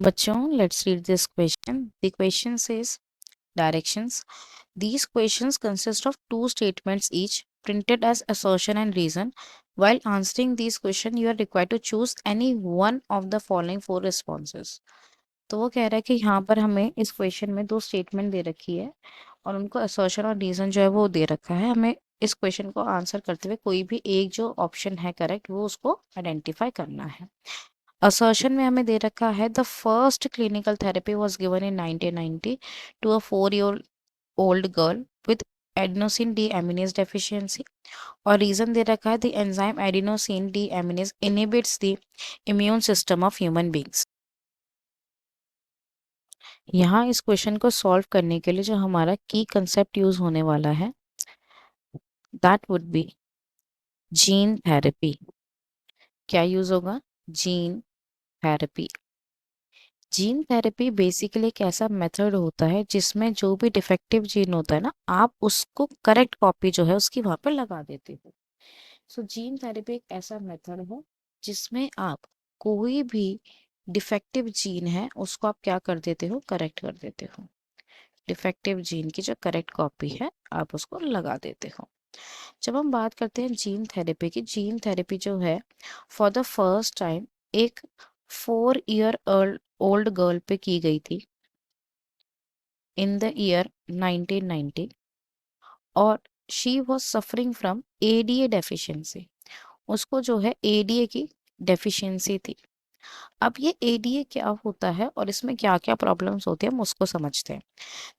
बच्चों, let's read this question. The question says directions. These questions consist of two statements each, printed as assertion and reason. While answering these questions, you are required to choose any one of the following four responses. तो वो कह रहा है कि यहाँ पर हमें इस क्वेश्चन में दो स्टेटमेंट दे रखी है और उनको असर्शन और रीजन जो है वो दे रखा है। हमें इस क्वेश्चन को आंसर करते हुए कोई भी एक जो ऑप्शन है करेक्ट वो उसको आइडेंटिफाई करना है। असर्शन में हमें दे रखा है the first clinical therapy was given in 1990 to a 4 year old girl with adenosine deaminase deficiency. और रीजन दे रखा है the enzyme adenosine deaminase inhibits the immune system of human beings. यहाँ इस क्वेश्चन को solve करने के लिए जो हमारा की कंसेप्ट यूज होने वाला है that would be gene therapy. क्या यूज होगा? Gene therapy. Gene therapy basically एक ऐसा मेथड होता है जिसमें जो भी डिफेक्टिव जीन होता है ना, आप उसको करेक्ट कॉपी जो है उसकी वहां पर लगा देते हो। सो जीन थेरेपी एक ऐसा मेथड है जिसमें आप कोई भी डिफेक्टिव जीन है उसको आप क्या कर देते हो? करेक्ट कर देते हो। डिफेक्टिव जीन की जो करेक्ट कॉपी है आप उसको लगा देते हो। जब हम बात करते हैं जीन थेरेपी की, जीन थेरेपी जो है फॉर द फर्स्ट टाइम एक 4 year ओल्ड गर्ल पे की गई थी इन द ईयर 1990 और she was suffering from ADA deficiency. उसको जो है एडीए की डेफिशिएंसी थी। अब ये एडीए क्या होता है और इसमें क्या क्या प्रॉब्लम्स होती है हम उसको समझते हैं।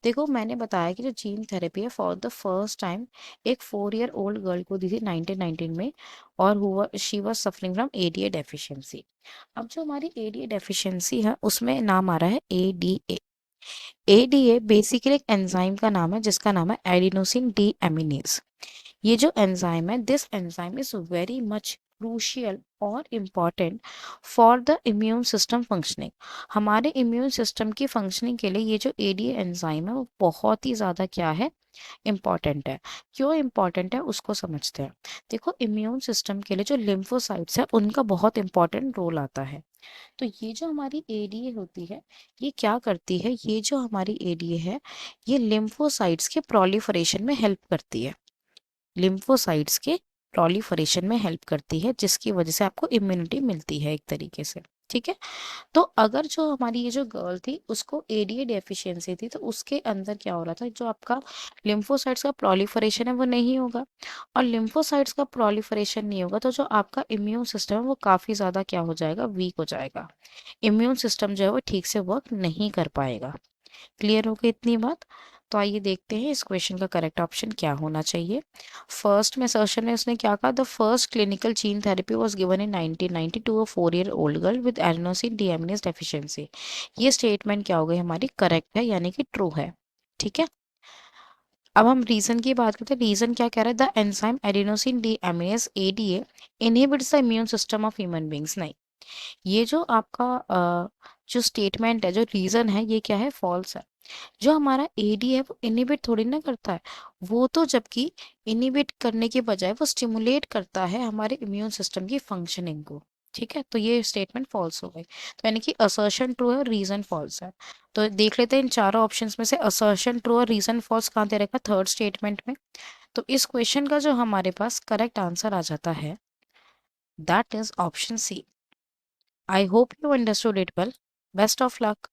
देखो, मैंने बताया कि जो जीन थेरेपी है फॉर द फर्स्ट टाइम एक 4 year ओल्ड गर्ल को दी थी 1919 में और she was suffering from ADA deficiency. अब जो हमारी एडीए डेफिशिएंसी है उसमें नाम आ रहा है एडीए। एडीए बेसिकली एक एंजाइम का नाम है जिसका नाम है एडिनोसिन डी एमिनेज। ये जो एंजाइम है this enzyme is very much crucial और important for the immune system functioning. हमारे इम्यून सिस्टम की फंक्शनिंग के लिए ये जो एडीए एंजाइम है वो बहुत ही ज़्यादा क्या है? इम्पॉर्टेंट है। क्यों इम्पॉर्टेंट है उसको समझते हैं। देखो, इम्यून सिस्टम के लिए जो लिम्फोसाइट्स है उनका बहुत इंपॉर्टेंट रोल आता है। तो ये जो हमारी एडीए होती है ये क्या करती है? ये जो हमारी एडीए है ये लिम्फोसाइट्स के प्रोलिफरेशन में हेल्प करती है। लिम्फोसाइट्स के प्रोलिफरेशन में हेल्प करती है जिसकी वजह से आपको इम्यूनिटी मिलती है एक तरीके से। ठीक है। तो अगर जो हमारी ये जो गर्ल थी उसको एडीए डेफिशिएंसी थी तो उसके अंदर क्या हो रहा था? जो आपका लिम्फोसाइट्स का प्रोलिफरेशन है वो नहीं होगा और लिम्फोसाइट्स का प्रोलिफरेशन नहीं होगा तो जो आपका इम्यून सिस्टम है वो काफ़ी ज़्यादा क्या हो जाएगा? वीक हो जाएगा। इम्यून सिस्टम जो है वो ठीक से वर्क नहीं कर पाएगा। क्लियर हो गई इतनी बात? तो आइए देखते हैं इस क्वेश्चन का करेक्ट ऑप्शन क्या होना चाहिए। फर्स्ट में सर्शन में उसने क्या कहा? The first clinical gene therapy was given in 1990 to a 4 year old girl with adenosine deaminase deficiency. ये स्टेटमेंट क्या हो गई हमारी? करेक्ट है यानी कि ट्रू है। ठीक है। अब हम रीजन की बात करते हैं। रीजन क्या कह रहा है? The enzyme adenosine deaminase ADA inhibits the immune system of human beings. नहीं, ये जो आपका जो स्टेटमेंट है, जो रीजन है, ये क्या है? फॉल्स है। जो हमारा एडी है वो इनिबिट थोड़ी ना करता है। वो तो जबकि इनिबिट करने के बजाय वो स्टिमुलेट करता है हमारे इम्यून सिस्टम की फंक्शनिंग को। ठीक है। तो ये स्टेटमेंट फॉल्स हो गई। तो यानी कि असर्शन ट्रू है और रीजन फॉल्स है। तो देख लेते हैं इन चारों ऑप्शंस में से असर्शन ट्रू और रीजन फॉल्स कहाँ दे रखा? थर्ड स्टेटमेंट में। तो इस क्वेश्चन का जो हमारे पास करेक्ट आंसर आ जाता है that is option C. I hope you understood it well. Best of luck.